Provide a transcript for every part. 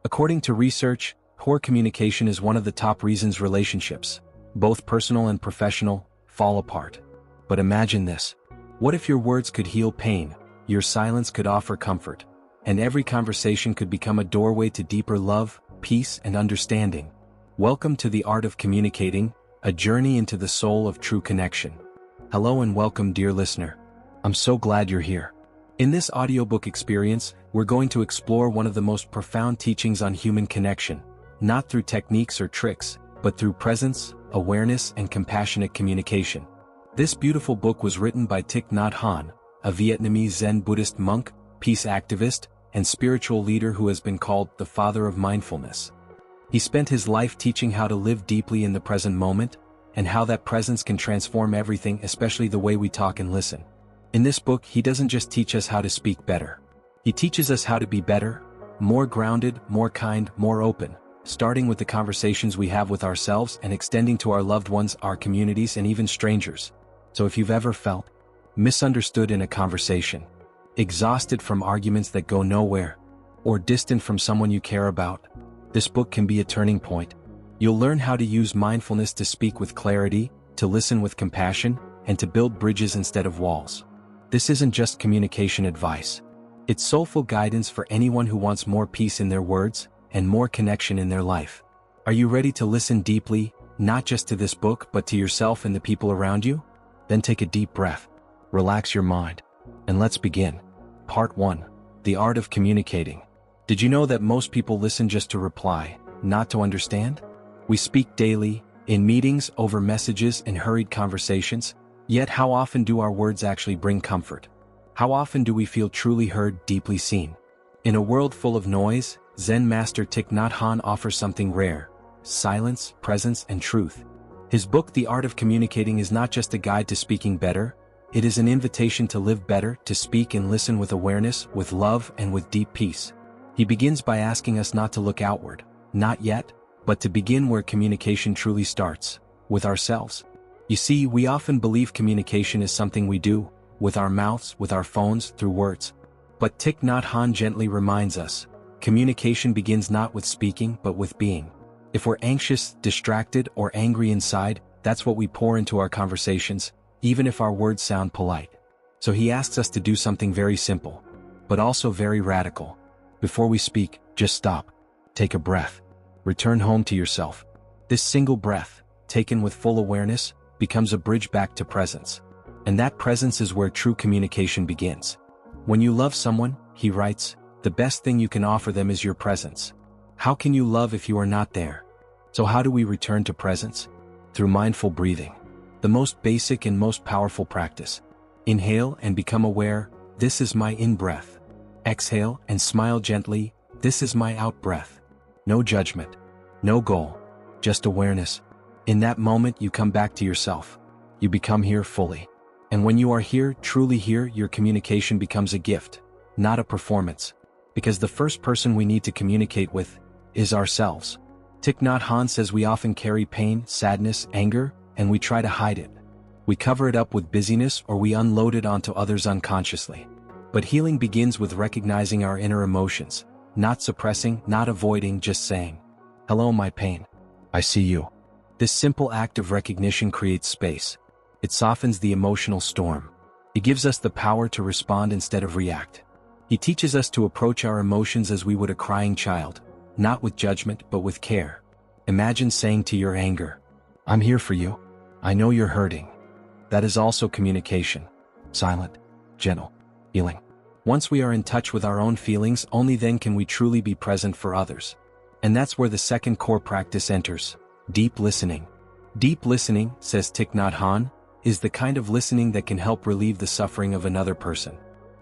According to research, poor communication is one of the top reasons relationships, both personal and professional, fall apart. But imagine this. What if your words could heal pain, your silence could offer comfort, and every conversation could become a doorway to deeper love, peace, and understanding? Welcome to the Art of Communicating, a journey into the soul of true connection. Hello and welcome, dear listener. I'm so glad you're here. In this audiobook experience, we're going to explore one of the most profound teachings on human connection, not through techniques or tricks, but through presence, awareness, and compassionate communication. This beautiful book was written by Thich Nhat Hanh, a Vietnamese Zen Buddhist monk, peace activist, and spiritual leader who has been called the father of mindfulness. He spent his life teaching how to live deeply in the present moment, and how that presence can transform everything, especially the way we talk and listen. In this book, he doesn't just teach us how to speak better. He teaches us how to be better, more grounded, more kind, more open, starting with the conversations we have with ourselves and extending to our loved ones, our communities, and even strangers. So if you've ever felt misunderstood in a conversation, exhausted from arguments that go nowhere, or distant from someone you care about, this book can be a turning point. You'll learn how to use mindfulness to speak with clarity, to listen with compassion, and to build bridges instead of walls. This isn't just communication advice. It's soulful guidance for anyone who wants more peace in their words and more connection in their life. Are you ready to listen deeply, not just to this book but to yourself and the people around you? Then take a deep breath, relax your mind, and let's begin. Part 1. The Art of Communicating. Did you know that most people listen just to reply, not to understand? We speak daily, in meetings, over messages, and hurried conversations. Yet how often do our words actually bring comfort? How often do we feel truly heard, deeply seen? In a world full of noise, Zen master Thich Nhat Hanh offers something rare: silence, presence, and truth. His book, The Art of Communicating, is not just a guide to speaking better, it is an invitation to live better, to speak and listen with awareness, with love, and with deep peace. He begins by asking us not to look outward, not yet, but to begin where communication truly starts, with ourselves. You see, we often believe communication is something we do, with our mouths, with our phones, through words. But Thich Nhat Hanh gently reminds us, communication begins not with speaking but with being. If we're anxious, distracted, or angry inside, that's what we pour into our conversations, even if our words sound polite. So he asks us to do something very simple, but also very radical. Before we speak, just stop. Take a breath. Return home to yourself. This single breath, taken with full awareness, becomes a bridge back to presence. And that presence is where true communication begins. When you love someone, he writes, the best thing you can offer them is your presence. How can you love if you are not there? So how do we return to presence? Through mindful breathing. The most basic and most powerful practice. Inhale and become aware, this is my in-breath. Exhale and smile gently, this is my out-breath. No judgment. No goal. Just awareness. In that moment you come back to yourself. You become here fully. And when you are here, truly here, your communication becomes a gift, not a performance. Because the first person we need to communicate with is ourselves. Thich Nhat Hanh says we often carry pain, sadness, anger, and we try to hide it. We cover it up with busyness or we unload it onto others unconsciously. But healing begins with recognizing our inner emotions, not suppressing, not avoiding, just saying, hello my pain. I see you. This simple act of recognition creates space. It softens the emotional storm. It gives us the power to respond instead of react. He teaches us to approach our emotions as we would a crying child, not with judgment but with care. Imagine saying to your anger, I'm here for you. I know you're hurting. That is also communication. Silent, gentle, healing. Once we are in touch with our own feelings, only then can we truly be present for others. And that's where the second core practice enters. Deep listening. Deep listening, says Thich Nhat Hanh, is the kind of listening that can help relieve the suffering of another person.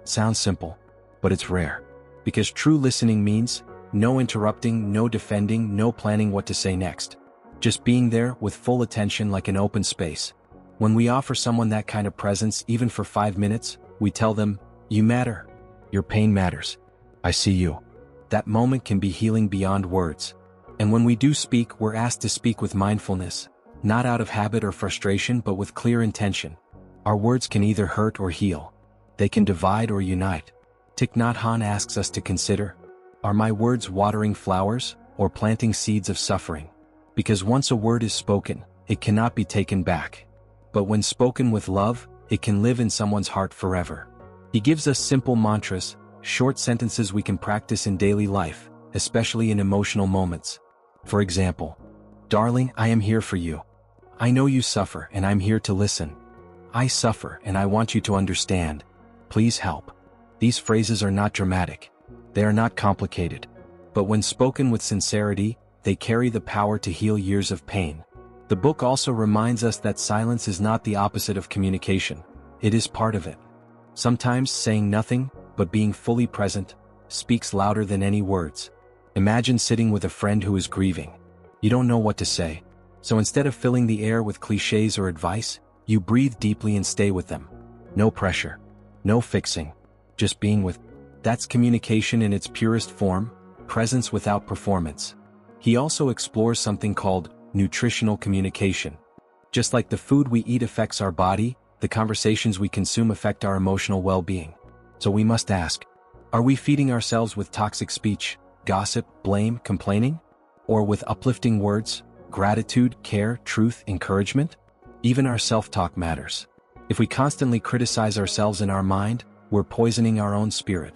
Sounds simple, but it's rare. Because true listening means no interrupting, no defending, no planning what to say next. Just being there with full attention like an open space. When we offer someone that kind of presence, even for 5 minutes, we tell them, you matter. Your pain matters. I see you. That moment can be healing beyond words. And when we do speak, we're asked to speak with mindfulness, not out of habit or frustration but with clear intention. Our words can either hurt or heal. They can divide or unite. Thich Nhat Hanh asks us to consider, Are my words watering flowers or planting seeds of suffering? Because once a word is spoken, it cannot be taken back. But when spoken with love, it can live in someone's heart forever. He gives us simple mantras, short sentences we can practice in daily life, especially in emotional moments. For example, "Darling, I am here for you. I know you suffer and I'm here to listen. I suffer and I want you to understand. Please help." These phrases are not dramatic. They are not complicated. But when spoken with sincerity, they carry the power to heal years of pain. The book also reminds us that silence is not the opposite of communication. It is part of it. Sometimes saying nothing, but being fully present, speaks louder than any words. Imagine sitting with a friend who is grieving. You don't know what to say. So instead of filling the air with cliches or advice, you breathe deeply and stay with them. No pressure. No fixing. Just being with. That's communication in its purest form, presence without performance. He also explores something called nutritional communication. Just like the food we eat affects our body, the conversations we consume affect our emotional well-being. So we must ask, are we feeding ourselves with toxic speech, gossip, blame, complaining? Or with uplifting words, gratitude, care, truth, encouragement? Even our self-talk matters. If we constantly criticize ourselves in our mind, we're poisoning our own spirit.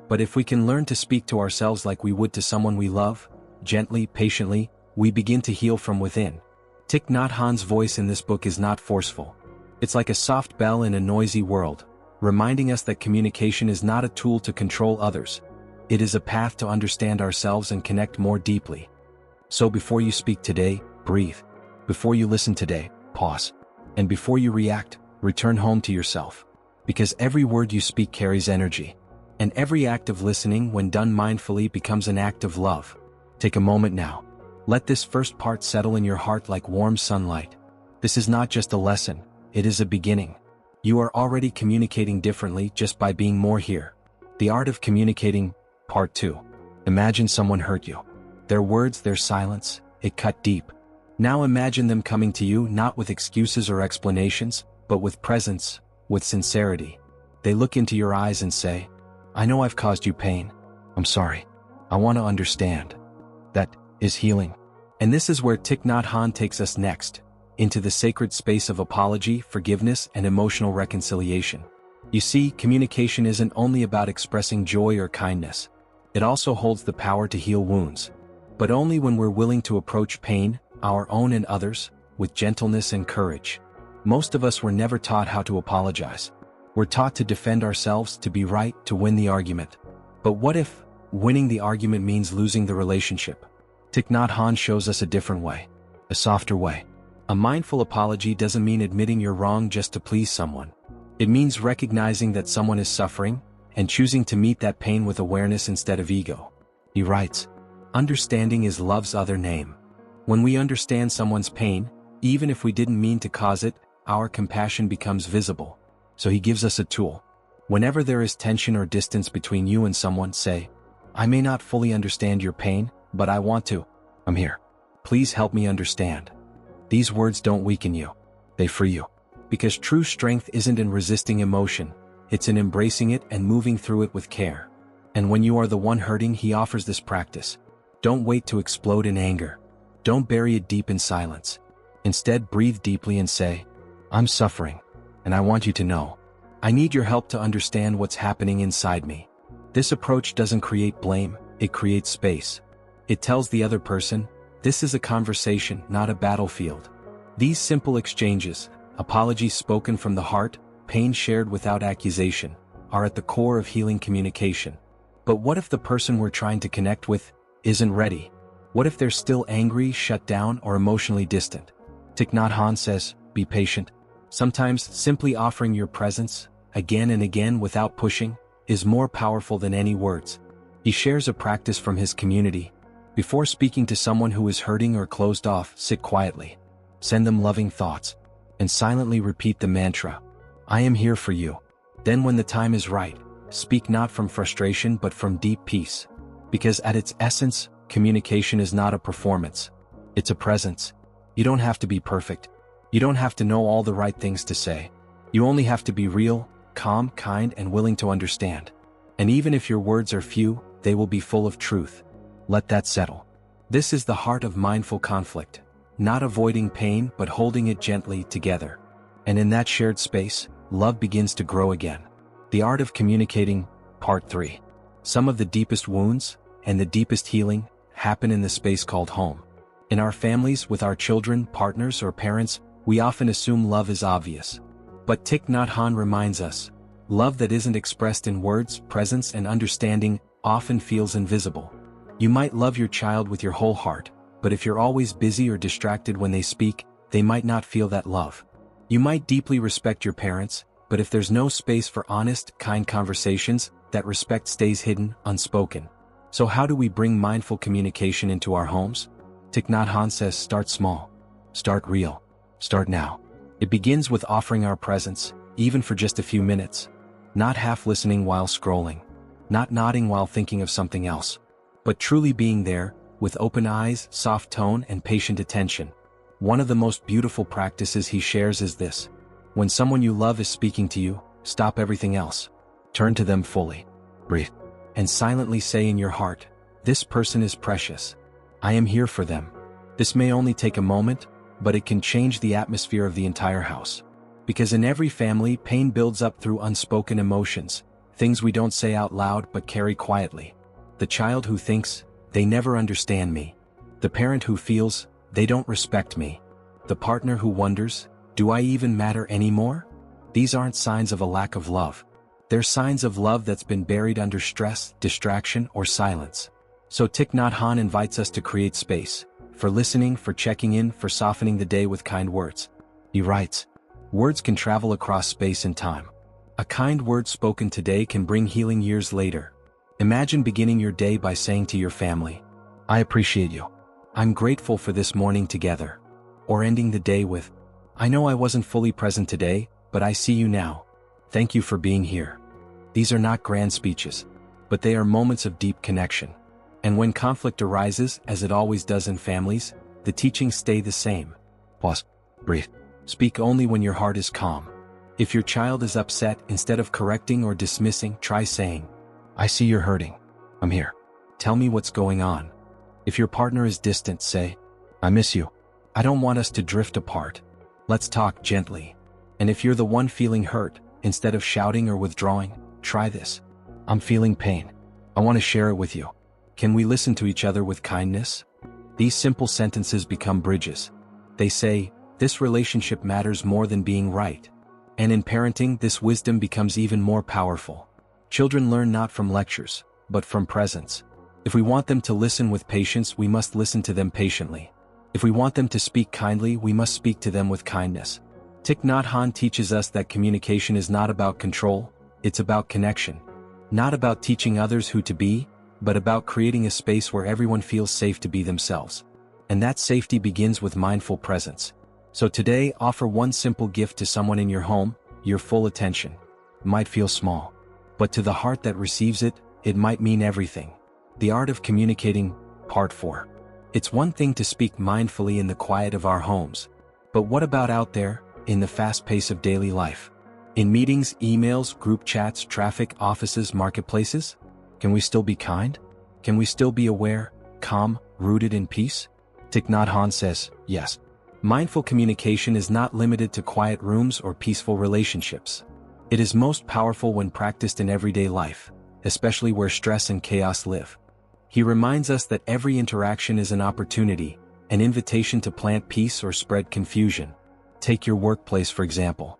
But if we can learn to speak to ourselves like we would to someone we love, gently, patiently, we begin to heal from within. Thich Nhat Hanh's voice in this book is not forceful. It's like a soft bell in a noisy world, reminding us that communication is not a tool to control others. It is a path to understand ourselves and connect more deeply. So before you speak today, breathe. Before you listen today, pause. And before you react, return home to yourself. Because every word you speak carries energy. And every act of listening, when done mindfully, becomes an act of love. Take a moment now. Let this first part settle in your heart like warm sunlight. This is not just a lesson, it is a beginning. You are already communicating differently just by being more here. The Art of Communicating, Part 2. Imagine someone hurt you. Their words, their silence, it cut deep. Now imagine them coming to you not with excuses or explanations, but with presence, with sincerity. They look into your eyes and say, "I know I've caused you pain. I'm sorry. I want to understand." That is healing. And this is where Thich Nhat Hanh takes us next, into the sacred space of apology, forgiveness, and emotional reconciliation. You see, communication isn't only about expressing joy or kindness. It also holds the power to heal wounds. But only when we're willing to approach pain, our own and others, with gentleness and courage. Most of us were never taught how to apologize. We're taught to defend ourselves, to be right, to win the argument. But what if winning the argument means losing the relationship? Thich Nhat Hanh shows us a different way, a softer way. A mindful apology doesn't mean admitting you're wrong just to please someone. It means recognizing that someone is suffering and choosing to meet that pain with awareness instead of ego. He writes, "Understanding is love's other name." When we understand someone's pain, even if we didn't mean to cause it, our compassion becomes visible. So he gives us a tool. Whenever there is tension or distance between you and someone, say, "I may not fully understand your pain, but I want to. I'm here. Please help me understand." These words don't weaken you. They free you. Because true strength isn't in resisting emotion, it's in embracing it and moving through it with care. And when you are the one hurting, he offers this practice. Don't wait to explode in anger. Don't bury it deep in silence. Instead, breathe deeply and say, "I'm suffering, and I want you to know. I need your help to understand what's happening inside me." This approach doesn't create blame, it creates space. It tells the other person, this is a conversation, not a battlefield. These simple exchanges, apologies spoken from the heart, pain shared without accusation, are at the core of healing communication. But what if the person we're trying to connect with isn't ready? What if they're still angry, shut down, or emotionally distant? Thich Nhat Hanh says, be patient. Sometimes simply offering your presence, again and again without pushing, is more powerful than any words. He shares a practice from his community. Before speaking to someone who is hurting or closed off, sit quietly. Send them loving thoughts. And silently repeat the mantra, "I am here for you." Then when the time is right, speak not from frustration but from deep peace. Because at its essence, communication is not a performance. It's a presence. You don't have to be perfect. You don't have to know all the right things to say. You only have to be real, calm, kind, and willing to understand. And even if your words are few, they will be full of truth. Let that settle. This is the heart of mindful conflict. Not avoiding pain but holding it gently together. And in that shared space, love begins to grow again. The Art of Communicating, Part 3. Some of the deepest wounds, and the deepest healing, happen in the space called home. In our families, with our children, partners, or parents, we often assume love is obvious. But Thich Nhat Hanh reminds us, love that isn't expressed in words, presence, and understanding often feels invisible. You might love your child with your whole heart, but if you're always busy or distracted when they speak, they might not feel that love. You might deeply respect your parents, but if there's no space for honest, kind conversations, that respect stays hidden, unspoken. So how do we bring mindful communication into our homes? Thich Nhat Hanh says, start small. Start real. Start now. It begins with offering our presence, even for just a few minutes. Not half listening while scrolling. Not nodding while thinking of something else. But truly being there, with open eyes, soft tone, and patient attention. One of the most beautiful practices he shares is this. When someone you love is speaking to you, stop everything else. Turn to them fully. Breathe. And silently say in your heart, this person is precious. I am here for them. This may only take a moment, but it can change the atmosphere of the entire house. Because in every family, pain builds up through unspoken emotions, things we don't say out loud but carry quietly. The child who thinks, they never understand me. The parent who feels, they don't respect me. The partner who wonders, do I even matter anymore? These aren't signs of a lack of love. They're signs of love that's been buried under stress, distraction, or silence. So Thich Nhat Hanh invites us to create space, for listening, for checking in, for softening the day with kind words. He writes, words can travel across space and time. A kind word spoken today can bring healing years later. Imagine beginning your day by saying to your family, I appreciate you. I'm grateful for this morning together. Or ending the day with, I know I wasn't fully present today, but I see you now. Thank you for being here. These are not grand speeches, but they are moments of deep connection. And when conflict arises, as it always does in families, the teachings stay the same. Pause. Breathe. Speak only when your heart is calm. If your child is upset, instead of correcting or dismissing, try saying, I see you're hurting. I'm here. Tell me what's going on. If your partner is distant, say, I miss you. I don't want us to drift apart. Let's talk gently. And if you're the one feeling hurt, instead of shouting or withdrawing, try this. I'm feeling pain. I want to share it with you. Can we listen to each other with kindness? These simple sentences become bridges. They say, this relationship matters more than being right. And in parenting, this wisdom becomes even more powerful. Children learn not from lectures, but from presence. If we want them to listen with patience, we must listen to them patiently. If we want them to speak kindly, we must speak to them with kindness. Thich Nhat Hanh teaches us that communication is not about control, it's about connection. Not about teaching others who to be, but about creating a space where everyone feels safe to be themselves. And that safety begins with mindful presence. So today, offer one simple gift to someone in your home, your full attention. It might feel small, but to the heart that receives it, it might mean everything. The Art of Communicating, Part 4. It's one thing to speak mindfully in the quiet of our homes. But what about out there, in the fast pace of daily life? In meetings, emails, group chats, traffic, offices, marketplaces? Can we still be kind? Can we still be aware, calm, rooted in peace? Thich Nhat Hanh says, yes. Mindful communication is not limited to quiet rooms or peaceful relationships. It is most powerful when practiced in everyday life, especially where stress and chaos live. He reminds us that every interaction is an opportunity, an invitation to plant peace or spread confusion. Take your workplace for example.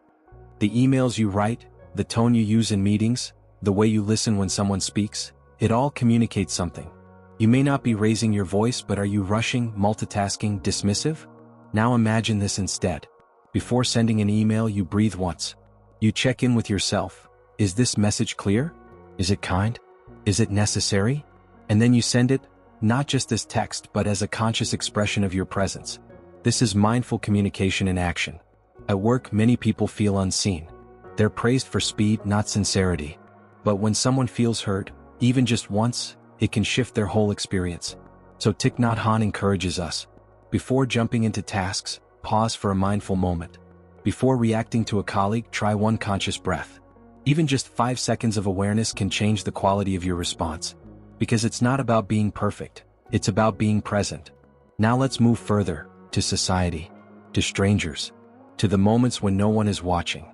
The emails you write, the tone you use in meetings, the way you listen when someone speaks, it all communicates something. You may not be raising your voice, but are you rushing, multitasking, dismissive? Now imagine this instead. Before sending an email, you breathe once. You check in with yourself. Is this message clear? Is it kind? Is it necessary? And then you send it, not just as text but as a conscious expression of your presence. This is mindful communication in action. At work, many people feel unseen. They're praised for speed, not sincerity. But when someone feels heard, even just once, it can shift their whole experience. So Thich Nhat Hanh encourages us. Before jumping into tasks, pause for a mindful moment. Before reacting to a colleague, try one conscious breath. Even just 5 seconds of awareness can change the quality of your response. Because it's not about being perfect, it's about being present. Now let's move further, to society, to strangers, to the moments when no one is watching.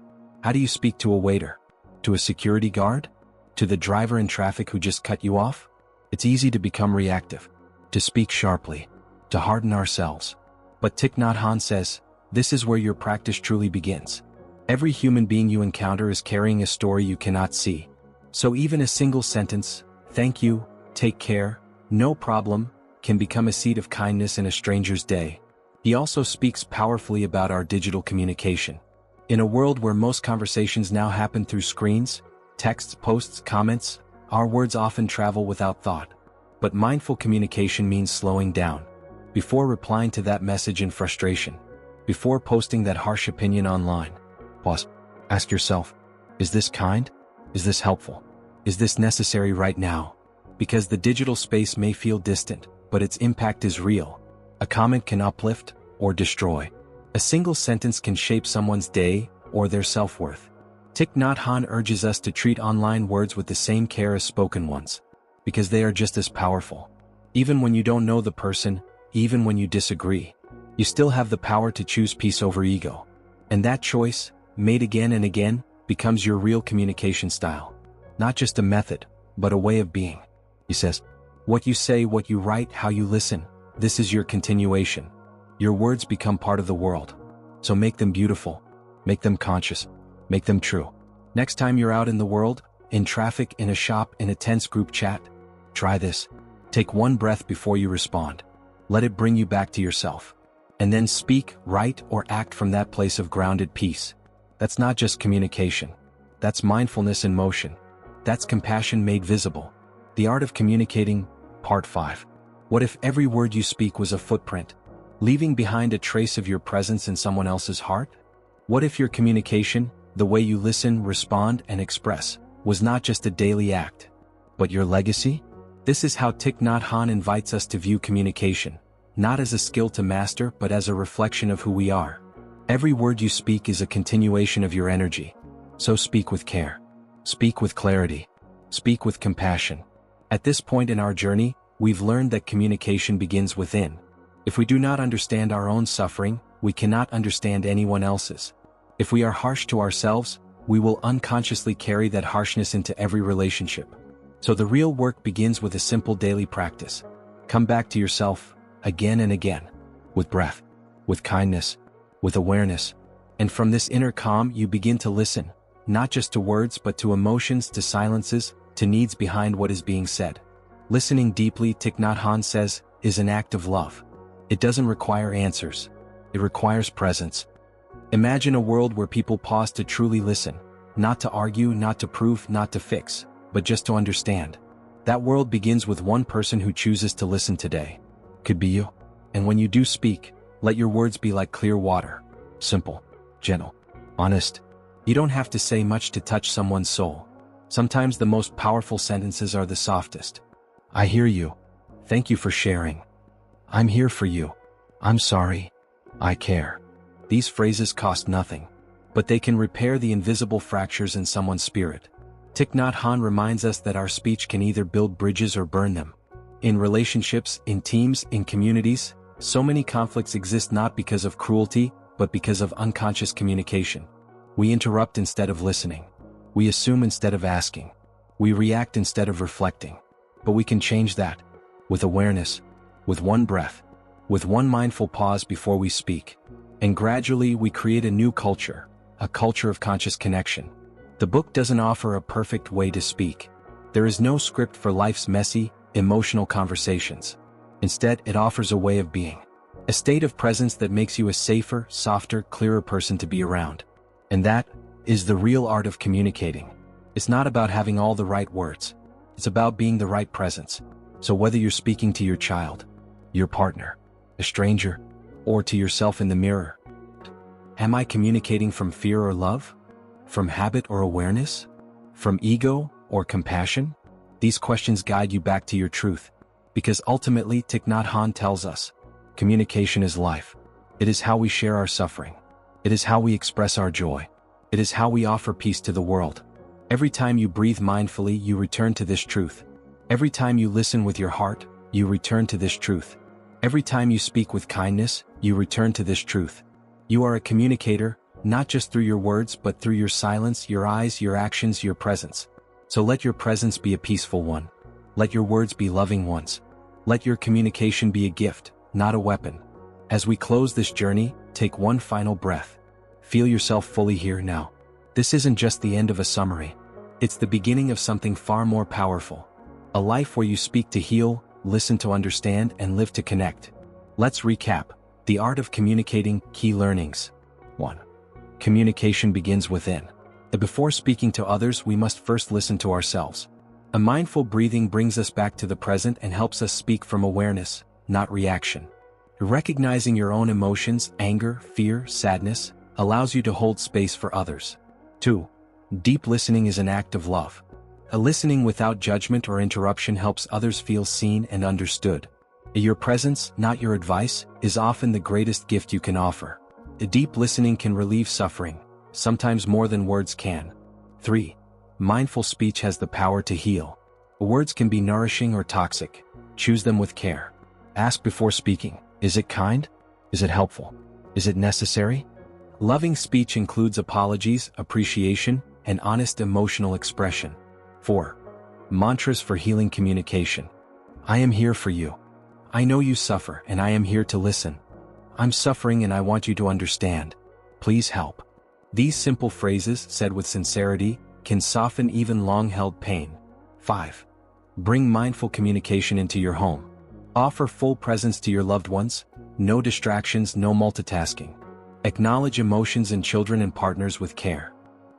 How do you speak to a waiter? To a security guard? To the driver in traffic who just cut you off? It's easy to become reactive, to speak sharply, to harden ourselves. But Thich Nhat Hanh says, this is where your practice truly begins. Every human being you encounter is carrying a story you cannot see. So even a single sentence, thank you, take care, no problem, can become a seed of kindness in a stranger's day. He also speaks powerfully about our digital communication. In a world where most conversations now happen through screens, texts, posts, comments, our words often travel without thought. But mindful communication means slowing down. Before replying to that message in frustration, before posting that harsh opinion online, pause. Ask yourself, is this kind? Is this helpful? Is this necessary right now? Because the digital space may feel distant, but its impact is real. A comment can uplift or destroy. A single sentence can shape someone's day or their self-worth. Thich Nhat Hanh urges us to treat online words with the same care as spoken ones, because they are just as powerful. Even when you don't know the person, even when you disagree, you still have the power to choose peace over ego. And that choice, made again and again, becomes your real communication style. Not just a method, but a way of being. He says, what you say, what you write, how you listen, this is your continuation. Your words become part of the world. So make them beautiful, make them conscious, make them true. Next time you're out in the world, in traffic, in a shop, in a tense group chat, try this. Take one breath before you respond. Let it bring you back to yourself. And then speak, write, or act from that place of grounded peace. That's not just communication. That's mindfulness in motion. That's compassion made visible. The Art of Communicating, Part 5. What if every word you speak was a footprint, leaving behind a trace of your presence in someone else's heart? What if your communication, the way you listen, respond, and express, was not just a daily act, but your legacy? This is how Thich Nhat Hanh invites us to view communication, not as a skill to master, but as a reflection of who we are. Every word you speak is a continuation of your energy. So speak with care. Speak with clarity. Speak with compassion. At this point in our journey, we've learned that communication begins within. If we do not understand our own suffering, we cannot understand anyone else's. If we are harsh to ourselves, we will unconsciously carry that harshness into every relationship. So the real work begins with a simple daily practice. Come back to yourself, again and again, with breath, with kindness, with awareness. And from this inner calm you begin to listen, not just to words but to emotions, to silences, to needs behind what is being said. Listening deeply, Thich Nhat Hanh says, is an act of love. It doesn't require answers. It requires presence. Imagine a world where people pause to truly listen, not to argue, not to prove, not to fix, but just to understand. That world begins with one person who chooses to listen today. Could be you. And when you do speak, let your words be like clear water. Simple, gentle, honest. You don't have to say much to touch someone's soul. Sometimes the most powerful sentences are the softest. I hear you. Thank you for sharing. I'm here for you. I'm sorry. I care. These phrases cost nothing, but they can repair the invisible fractures in someone's spirit. Thich Nhat Hanh reminds us that our speech can either build bridges or burn them. In relationships, in teams, in communities, so many conflicts exist not because of cruelty, but because of unconscious communication. We interrupt instead of listening. We assume instead of asking. We react instead of reflecting. But we can change that. With awareness, with one breath, with one mindful pause before we speak. And gradually we create a new culture, a culture of conscious connection. The book doesn't offer a perfect way to speak. There is no script for life's messy, emotional conversations. Instead, it offers a way of being. A state of presence that makes you a safer, softer, clearer person to be around. And that is the real art of communicating. It's not about having all the right words. It's about being the right presence. So whether you're speaking to your child, your partner, a stranger, or to yourself in the mirror, am I communicating from fear or love? From habit or awareness? From ego or compassion? These questions guide you back to your truth. Because ultimately, Thich Nhat Hanh tells us, communication is life. It is how we share our suffering. It is how we express our joy. It is how we offer peace to the world. Every time you breathe mindfully, you return to this truth. Every time you listen with your heart, you return to this truth. Every time you speak with kindness, you return to this truth. You are a communicator, not just through your words but through your silence, your eyes, your actions, your presence. So let your presence be a peaceful one. Let your words be loving ones. Let your communication be a gift, not a weapon. As we close this journey, take one final breath. Feel yourself fully here now. This isn't just the end of a summary. It's the beginning of something far more powerful. A life where you speak to heal, listen to understand, and live to connect. Let's recap. The art of communicating, key learnings. 1. Communication begins within. Before speaking to others, we must first listen to ourselves. A mindful breathing brings us back to the present and helps us speak from awareness, not reaction. Recognizing your own emotions, anger, fear, sadness, allows you to hold space for others. 2. Deep listening is an act of love. A listening without judgment or interruption helps others feel seen and understood. Your presence, not your advice, is often the greatest gift you can offer. A deep listening can relieve suffering, sometimes more than words can. 3. Mindful speech has the power to heal. Words can be nourishing or toxic. Choose them with care. Ask before speaking, is it kind? Is it helpful? Is it necessary? Loving speech includes apologies, appreciation, and honest emotional expression. 4. Mantras for healing communication. I am here for you. I know you suffer and I am here to listen. I'm suffering and I want you to understand. Please help. These simple phrases, said with sincerity, can soften even long-held pain. 5. Bring mindful communication into your home. Offer full presence to your loved ones. No distractions, no multitasking. Acknowledge emotions in children and partners with care.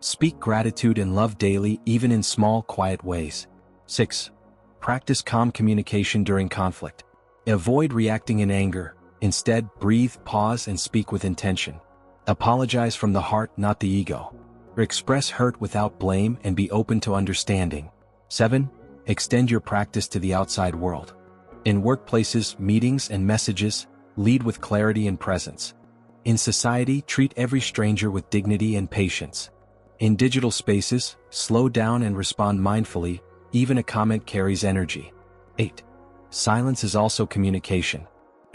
Speak gratitude and love daily, even in small, quiet ways. 6. Practice calm communication during conflict. Avoid reacting in anger. Instead, breathe, pause, and speak with intention. Apologize from the heart, not the ego. Express hurt without blame and be open to understanding. 7. Extend your practice to the outside world. In workplaces, meetings, and messages, lead with clarity and presence. In society, treat every stranger with dignity and patience. In digital spaces, slow down and respond mindfully, even a comment carries energy. 8. Silence is also communication.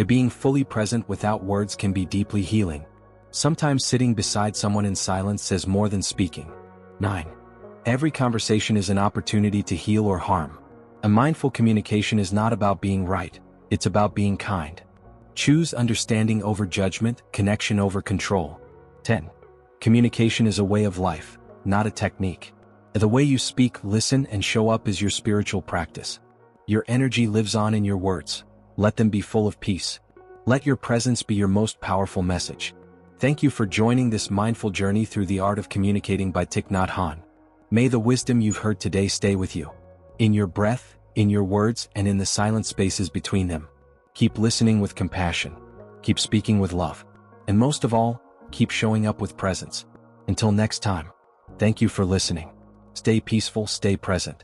Being fully present without words can be deeply healing. Sometimes sitting beside someone in silence says more than speaking. 9. Every conversation is an opportunity to heal or harm. A mindful communication is not about being right, it's about being kind. Choose understanding over judgment, connection over control. 10. Communication is a way of life, not a technique. The way you speak, listen, and show up is your spiritual practice. Your energy lives on in your words. Let them be full of peace. Let your presence be your most powerful message. Thank you for joining this mindful journey through the art of communicating by Thich Nhat Hanh. May the wisdom you've heard today stay with you. In your breath, in your words, and in the silent spaces between them. Keep listening with compassion. Keep speaking with love. And most of all, keep showing up with presence. Until next time, thank you for listening. Stay peaceful, stay present.